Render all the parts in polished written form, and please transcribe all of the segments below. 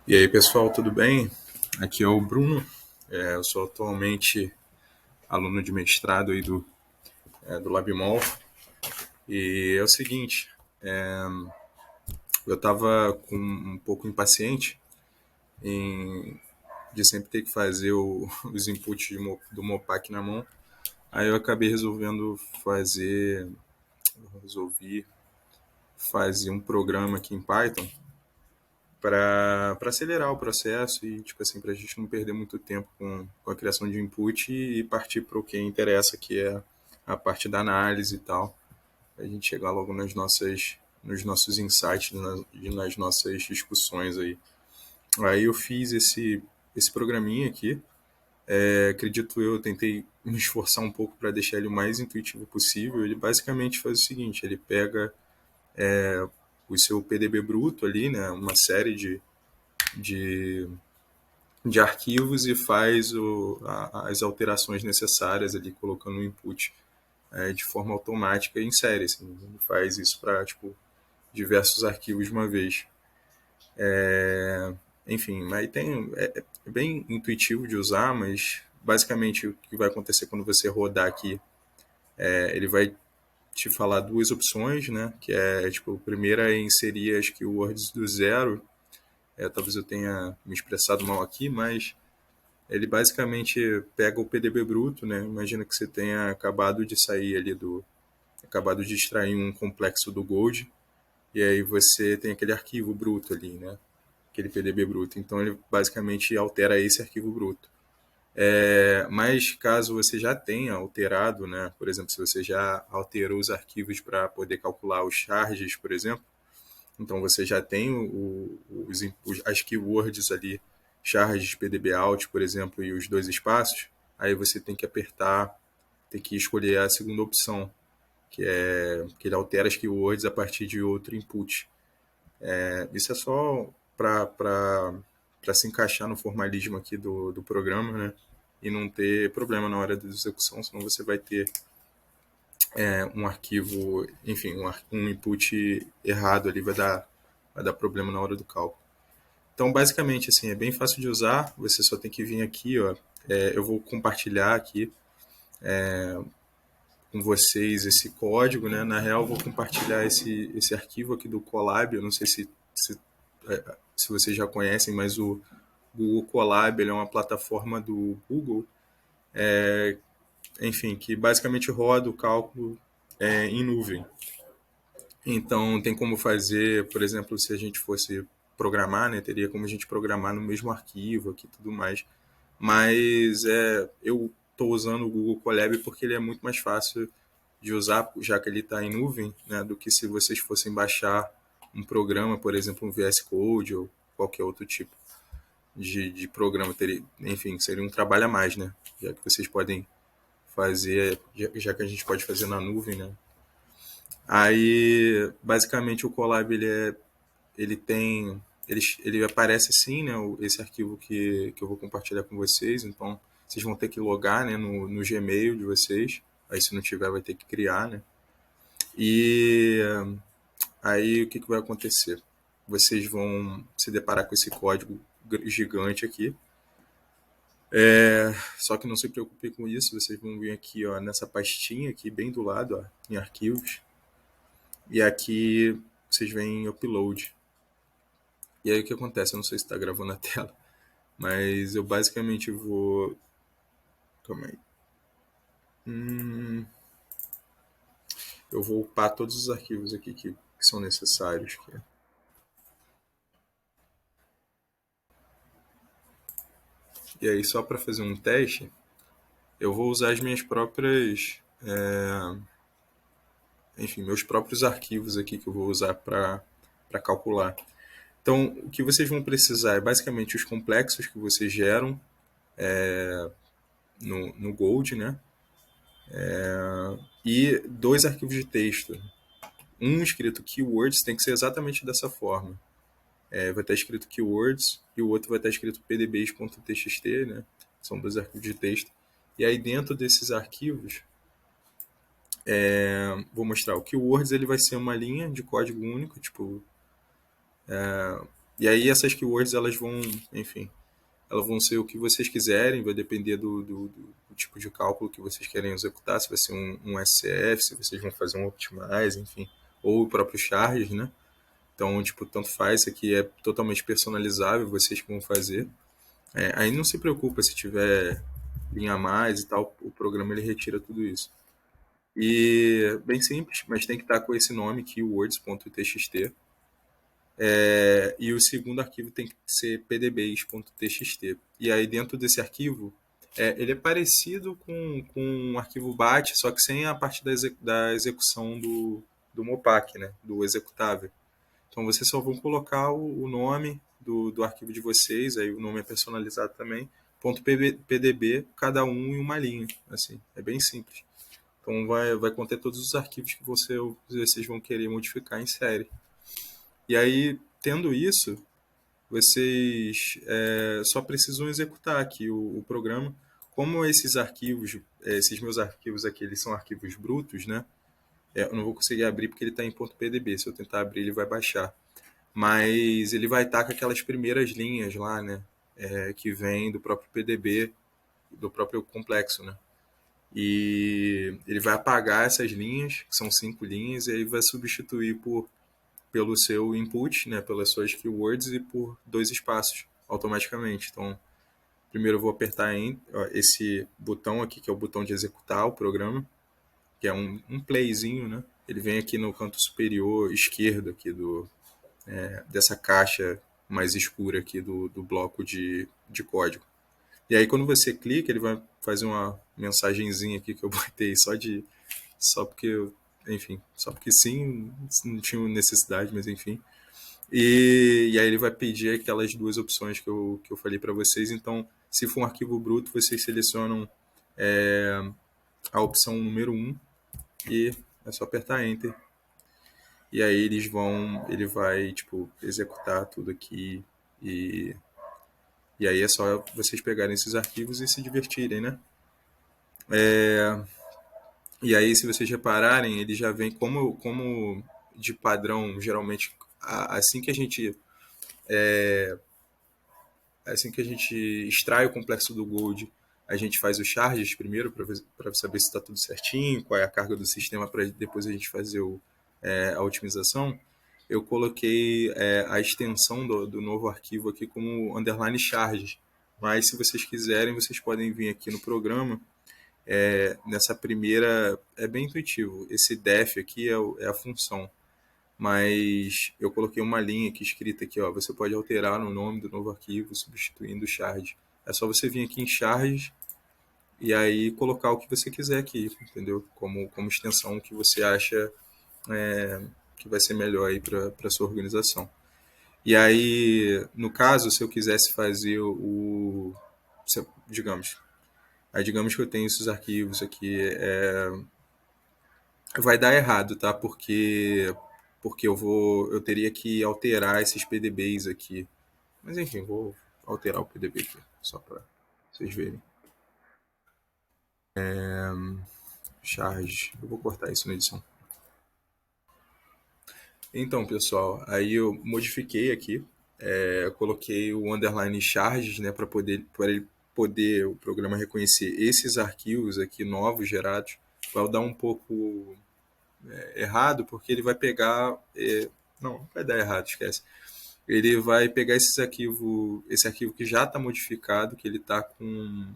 E aí, pessoal, tudo bem? Aqui é o Bruno. Eu sou atualmente aluno de mestrado aí do LabMol. E é o seguinte, eu estava com um pouco impaciente em, de sempre ter que fazer os inputs do Mopac na mão. Aí eu acabei resolvi fazer um programa aqui em Python para acelerar o processo e, tipo assim, para a gente não perder muito tempo com a criação de input e partir para o que interessa, que é a parte da análise e tal, a gente chegar logo nos nossos insights, nas nossas discussões aí. Aí eu fiz esse programinha aqui. Acredito eu tentei me esforçar um pouco para deixar ele o mais intuitivo possível. Ele basicamente faz o seguinte: ele pega o seu PDB bruto ali, né, uma série de de arquivos e faz as alterações necessárias ali, colocando o input de forma automática em série. Assim, ele faz isso para tipo, diversos arquivos de uma vez. Enfim, aí é bem intuitivo de usar, mas basicamente o que vai acontecer quando você rodar aqui, ele vai te falar duas opções, né? Que é, tipo, a primeira é inserir as keywords do zero. Talvez eu tenha me expressado mal aqui, mas ele basicamente pega o PDB bruto, né? Imagina que você tenha acabado de extrair um complexo do Gold, e aí você tem aquele arquivo bruto ali, né? Aquele PDB bruto. Então ele basicamente altera esse arquivo bruto. Mas caso você já tenha alterado, né? Por exemplo, se você já alterou os arquivos para poder calcular os charges, por exemplo, então você já tem as keywords ali, charges PDB out, por exemplo, e os dois espaços. Aí você tem que escolher a segunda opção, que é que ele altera as keywords a partir de outro input. Isso é só para se encaixar no formalismo aqui do programa, né? E não ter problema na hora da execução, senão você vai ter um arquivo, enfim, um input errado ali, vai dar problema na hora do cálculo. Então, basicamente, assim, é bem fácil de usar. Você só tem que vir aqui, ó. Eu vou compartilhar aqui com vocês esse código, né? Na real, eu vou compartilhar esse arquivo aqui do Colab. Eu não sei se vocês já conhecem, mas o Google Colab ele é uma plataforma do Google, enfim, que basicamente roda o cálculo em nuvem. Então, tem como fazer, por exemplo, se a gente fosse programar, né, teria como a gente programar no mesmo arquivo aqui e tudo mais. Mas eu estou usando o Google Colab porque ele é muito mais fácil de usar, já que ele está em nuvem, né, do que se vocês fossem baixar um programa, por exemplo, um VS Code ou qualquer outro tipo de programa. Teria, enfim, seria um trabalho a mais, né? Já que vocês podem fazer, já que a gente pode fazer na nuvem, né? Aí, basicamente, o Colab ele tem, ele aparece assim, né? Esse arquivo que eu vou compartilhar com vocês. Então, vocês vão ter que logar, né, no Gmail de vocês. Aí, se não tiver, vai ter que criar, né? E aí, o que vai acontecer? Vocês vão se deparar com esse código gigante aqui. Só que não se preocupe com isso, vocês vão vir aqui, ó, nessa pastinha aqui, bem do lado, ó, em arquivos. E aqui vocês veem em upload. E aí o que acontece? Eu não sei se está gravando a tela, mas eu basicamente vou. Calma aí. Eu vou upar todos os arquivos aqui que são necessários. E aí, só para fazer um teste, eu vou usar as minhas próprias. Enfim, meus próprios arquivos aqui que eu vou usar para calcular. Então, o que vocês vão precisar é basicamente os complexos que vocês geram no Gold, né? E dois arquivos de texto. Um escrito keywords tem que ser exatamente dessa forma. Vai estar escrito keywords e o outro vai estar escrito pdbs.txt, né? São dois arquivos de texto. E aí dentro desses arquivos, vou mostrar o keywords, ele vai ser uma linha de código único, tipo E aí essas keywords, elas vão, enfim, elas vão ser o que vocês quiserem, vai depender do tipo de cálculo que vocês querem executar, se vai ser um SCF, se vocês vão fazer um Optimize, enfim, ou o próprio Charges, né? Então, tipo, tanto faz, isso aqui é totalmente personalizável, vocês que vão fazer. Aí não se preocupa se tiver linha a mais e tal, o programa ele retira tudo isso. E bem simples, mas tem que estar com esse nome, keywords.txt. E o segundo arquivo tem que ser pdbase.txt. E aí dentro desse arquivo, ele é parecido com um arquivo BAT, só que sem a parte da execução do Mopac, né? Do executável. Então vocês só vão colocar o nome do arquivo de vocês, aí o nome é personalizado também, .pdb, cada um em uma linha. Assim, é bem simples. Então vai conter todos os arquivos que vocês vão querer modificar em série. E aí, tendo isso, vocês só precisam executar aqui o programa. Como esses arquivos, esses meus arquivos aqui, eles são arquivos brutos, né? Eu não vou conseguir abrir porque ele está em .pdb. Se eu tentar abrir, ele vai baixar. Mas ele vai estar com aquelas primeiras linhas lá, né? Que vem do próprio PDB, do próprio complexo, né? E ele vai apagar essas linhas, que são 5 linhas, e aí vai substituir pelo seu input, né, pelas suas keywords e por 2 espaços automaticamente. Então, primeiro eu vou apertar esse botão aqui, que é o botão de executar o programa, que é um playzinho, né? Ele vem aqui no canto superior esquerdo aqui dessa caixa mais escura aqui do bloco de código. E aí quando você clica, ele vai fazer uma mensagenzinha aqui que eu botei só porque enfim, só porque sim, não tinha necessidade, mas enfim. E aí ele vai pedir aquelas duas opções que eu falei para vocês. Então, se for um arquivo bruto, vocês selecionam a opção número um e é só apertar Enter. E aí ele vai, tipo, executar tudo aqui e, e aí é só vocês pegarem esses arquivos e se divertirem, né? E aí, se vocês repararem, ele já vem como de padrão, geralmente, assim que a gente assim que a gente extrai o complexo do Gold, a gente faz os charges primeiro para saber se está tudo certinho, qual é a carga do sistema para depois a gente fazer a otimização. Eu coloquei a extensão do novo arquivo aqui como underline charges. Mas se vocês quiserem, vocês podem vir aqui no programa. Nessa primeira, é bem intuitivo. Esse def aqui é a função. Mas eu coloquei uma linha aqui escrita aqui, ó. Você pode alterar no nome do novo arquivo, substituindo o charge. É só você vir aqui em charges e aí colocar o que você quiser aqui, entendeu? Como extensão que você acha que vai ser melhor aí para sua organização. E aí, no caso, se eu quisesse fazer digamos, digamos que eu tenho esses arquivos aqui, vai dar errado, tá? Porque eu teria que alterar esses PDBs aqui. Mas enfim, vou alterar o PDB aqui, só para vocês verem. Charge. Eu vou cortar isso na edição. Então, pessoal, aí eu modifiquei aqui, coloquei o underline charges, né, para ele poder o programa reconhecer esses arquivos aqui novos gerados. Vai dar um pouco errado, porque ele vai pegar, não vai dar errado, esquece. Ele vai pegar esse arquivo que já está modificado, que ele está com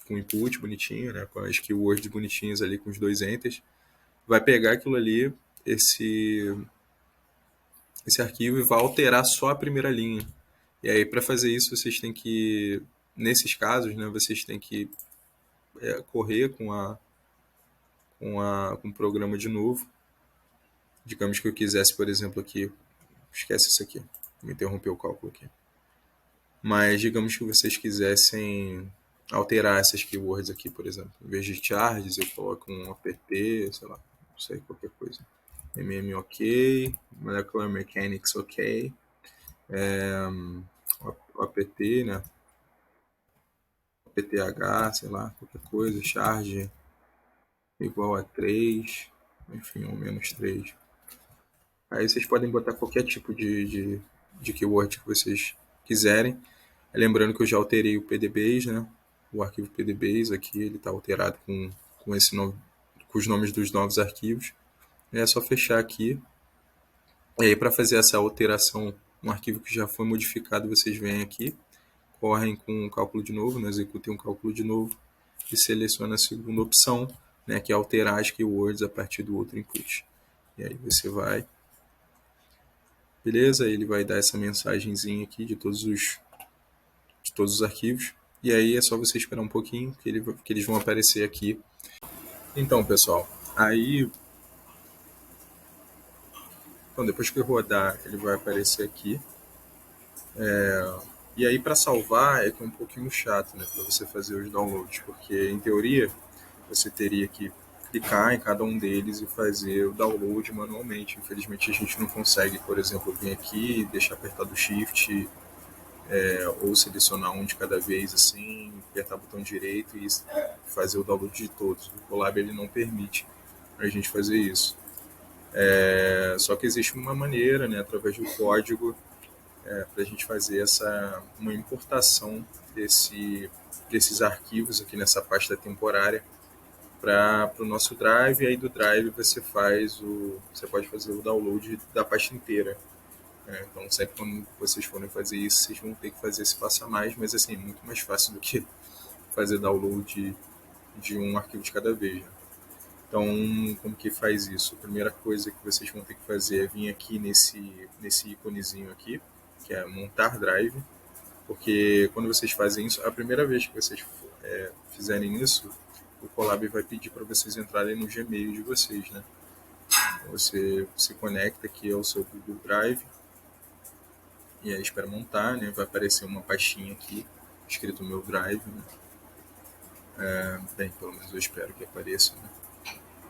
input bonitinho, né, com as keywords bonitinhas ali com os dois enters, vai pegar aquilo ali, esse arquivo, e vai alterar só a primeira linha. E aí, para fazer isso, vocês têm que, nesses casos, né, vocês têm que correr com o programa de novo. Digamos que eu quisesse, por exemplo, aqui, esquece isso aqui, me interrompeu o cálculo aqui. Mas digamos que vocês quisessem alterar essas keywords aqui, por exemplo. Em vez de charges, eu coloco um apt, sei lá, não sei, qualquer coisa. ok, molecular mechanics ok, apt, né? apth, sei lá, qualquer coisa, charge igual a 3, enfim, ou menos 3. Aí vocês podem botar qualquer tipo de de keyword que vocês quiserem. Lembrando que eu já alterei o PDBase, né? O arquivo PDBase aqui, ele está alterado com esse novo, com os nomes dos novos arquivos. É só fechar aqui. E aí, para fazer essa alteração, um arquivo que já foi modificado, vocês vêm aqui, correm com o cálculo de novo, né? Executem um cálculo de novo e seleciona a segunda opção, né? Que é alterar as keywords a partir do outro input. E aí você vai, beleza? Ele vai dar essa mensagenzinha aqui de todos os arquivos. E aí é só você esperar um pouquinho que eles vão aparecer aqui. Então, pessoal, aí então, depois que rodar, ele vai aparecer aqui. E aí, para salvar, é que é um pouquinho chato, né? Para você fazer os downloads, porque em teoria você teria que clicar em cada um deles e fazer o download manualmente. Infelizmente, a gente não consegue, por exemplo, vir aqui, deixar apertado o Shift, ou selecionar um de cada vez, assim, apertar o botão direito e fazer o download de todos. O Colab ele não permite a gente fazer isso. Só que existe uma maneira, né, através do código, para a gente fazer uma importação desses arquivos aqui nessa pasta temporária para o nosso Drive. E aí do Drive você pode fazer o download da pasta inteira. Então sempre quando vocês forem fazer isso, vocês vão ter que fazer esse passo a mais, mas assim, muito mais fácil do que fazer download de um arquivo de cada vez. Né? Então, como que faz isso? A primeira coisa que vocês vão ter que fazer é vir aqui nesse íconezinho aqui, que é montar drive, porque quando vocês fazem isso, a primeira vez que vocês fizerem isso, o Colab vai pedir para vocês entrarem no Gmail de vocês, né? Você se conecta aqui ao seu Google Drive e aí espera montar, né? Vai aparecer uma pastinha aqui escrito meu Drive, né? Bem, pelo menos eu espero que apareça, né?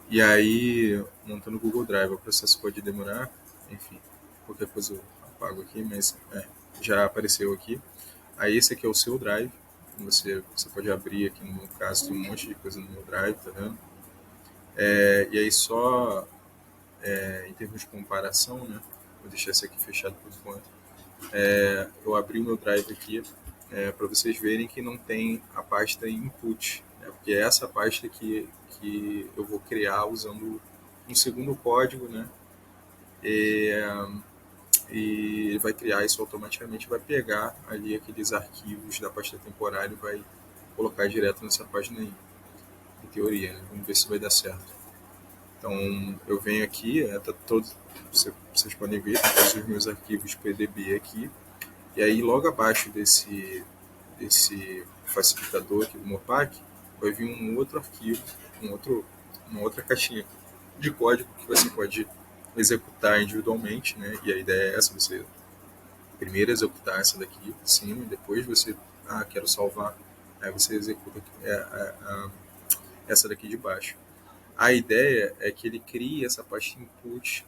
E aí, montando o Google Drive, o processo pode demorar, enfim, qualquer coisa eu apago aqui, mas já apareceu aqui. Aí esse aqui é o seu Drive, você pode abrir aqui, no meu caso, tem um monte de coisa no meu Drive, tá vendo? E aí só, em termos de comparação, né, vou deixar esse aqui fechado por enquanto, eu abri o meu Drive aqui, para vocês verem que não tem a pasta input, né, porque é essa pasta que eu vou criar usando um segundo código, né, e ele vai criar isso automaticamente, vai pegar ali aqueles arquivos da pasta temporária e vai colocar direto nessa página aí, em teoria, né? Vamos ver se vai dar certo. Então eu venho aqui, tá vocês podem ver, tá todos os meus arquivos PDB aqui, e aí logo abaixo desse facilitador aqui do Mopac, vai vir um outro arquivo, uma outra caixinha de código que você pode executar individualmente, né? E a ideia é essa, você primeiro executar essa daqui de cima, e depois você, quero salvar, aí você executa essa daqui de baixo. A ideia é que ele crie essa pasta input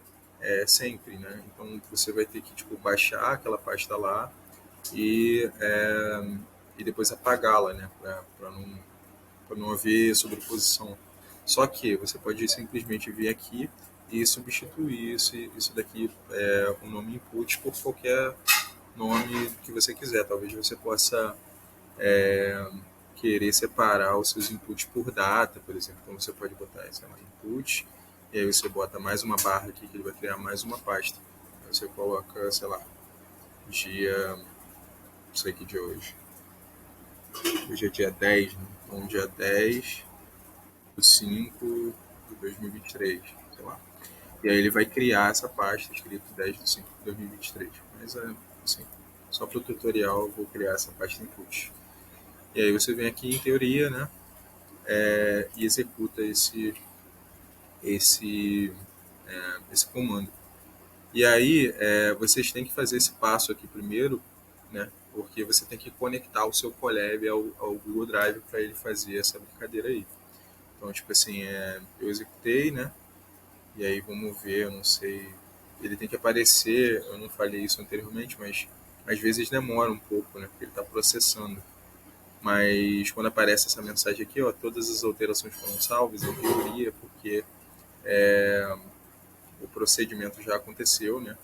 sempre, né? Então você vai ter que tipo, baixar aquela pasta lá e, e depois apagá-la, né? Para não haver sobreposição. Só que você pode simplesmente vir aqui e substituir isso daqui, o nome input, por qualquer nome que você quiser. Talvez você possa querer separar os seus inputs por data, por exemplo. Então você pode botar esse input, e aí você bota mais uma barra aqui que ele vai criar mais uma pasta. Aí você coloca, sei lá, dia, não sei que dia hoje. Hoje é dia 10, né? Então dia 10 de 5 de 2023, sei lá. E aí ele vai criar essa pasta escrito 10 de 5 de 2023. Mas, assim, só para o tutorial eu vou criar essa pasta input. E aí você vem aqui em teoria, né? E executa esse, esse comando. E aí vocês têm que fazer esse passo aqui primeiro, né? Porque você tem que conectar o seu Colab ao Google Drive para ele fazer essa brincadeira aí. Então, tipo assim, eu executei, né? E aí vamos ver, eu não sei. Ele tem que aparecer, eu não falei isso anteriormente, mas às vezes demora um pouco, né? Porque ele está processando. Mas quando aparece essa mensagem aqui, ó, todas as alterações foram salvas, em teoria, porque o procedimento já aconteceu, né?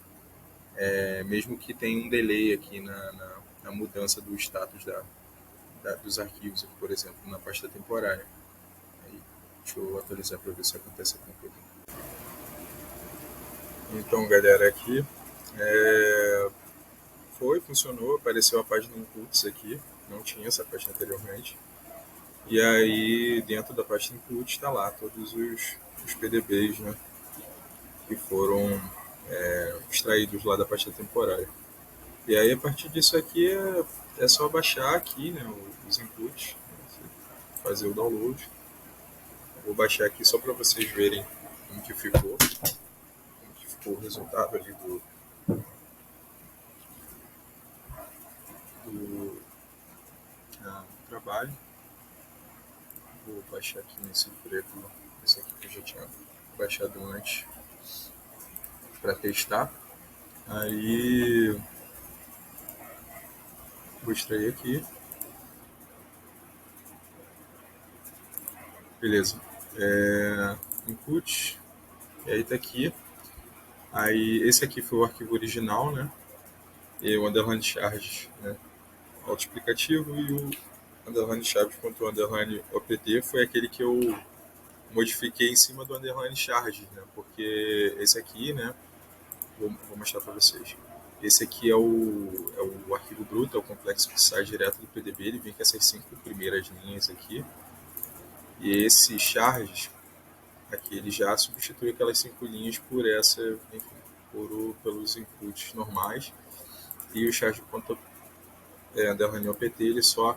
mesmo que tenha um delay aqui na mudança do status dos arquivos, aqui, por exemplo, na pasta temporária. Aí, deixa eu atualizar para ver se acontece alguma coisa. Então, galera, aqui funcionou, apareceu a página inputs aqui, não tinha essa pasta anteriormente. E aí, dentro da pasta input, está lá todos os PDBs, né, que foram extraídos lá da pasta temporária. E aí, a partir disso aqui, é só baixar aqui, né, os inputs, né, fazer o download. Vou baixar aqui só para vocês verem como que ficou o resultado ali do trabalho. Vou baixar aqui nesse preto, esse aqui que eu já tinha baixado antes para testar. Aí vou extrair aqui. Beleza. Input. E aí tá aqui. Aí esse aqui foi o arquivo original, né? E o underline charge, né? Autoexplicativo, e o underline charge.underline opt foi aquele que eu modifiquei em cima do underline charge, né? Porque esse aqui, né? Vou mostrar para vocês. Esse aqui é o arquivo bruto, é o complexo que sai direto do PDB, ele vem com essas 5 primeiras linhas aqui. E esse charges, aqui ele já substitui aquelas 5 linhas por essa, enfim, pelos inputs normais. E o charge.underline opt, ele só,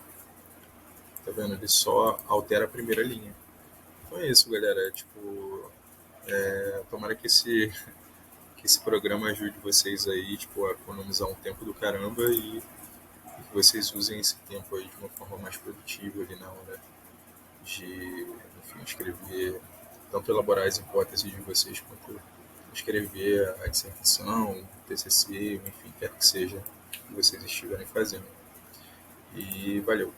tá vendo? Ele só altera a primeira linha. Então é isso, galera. Tomara que esse programa ajude vocês aí, tipo, a economizar um tempo do caramba e que vocês usem esse tempo aí de uma forma mais produtiva ali na hora de, enfim, escrever, tanto elaborar as hipóteses de vocês, quanto escrever a dissertação, o TCC, enfim, quer que seja que vocês estiverem fazendo. E valeu!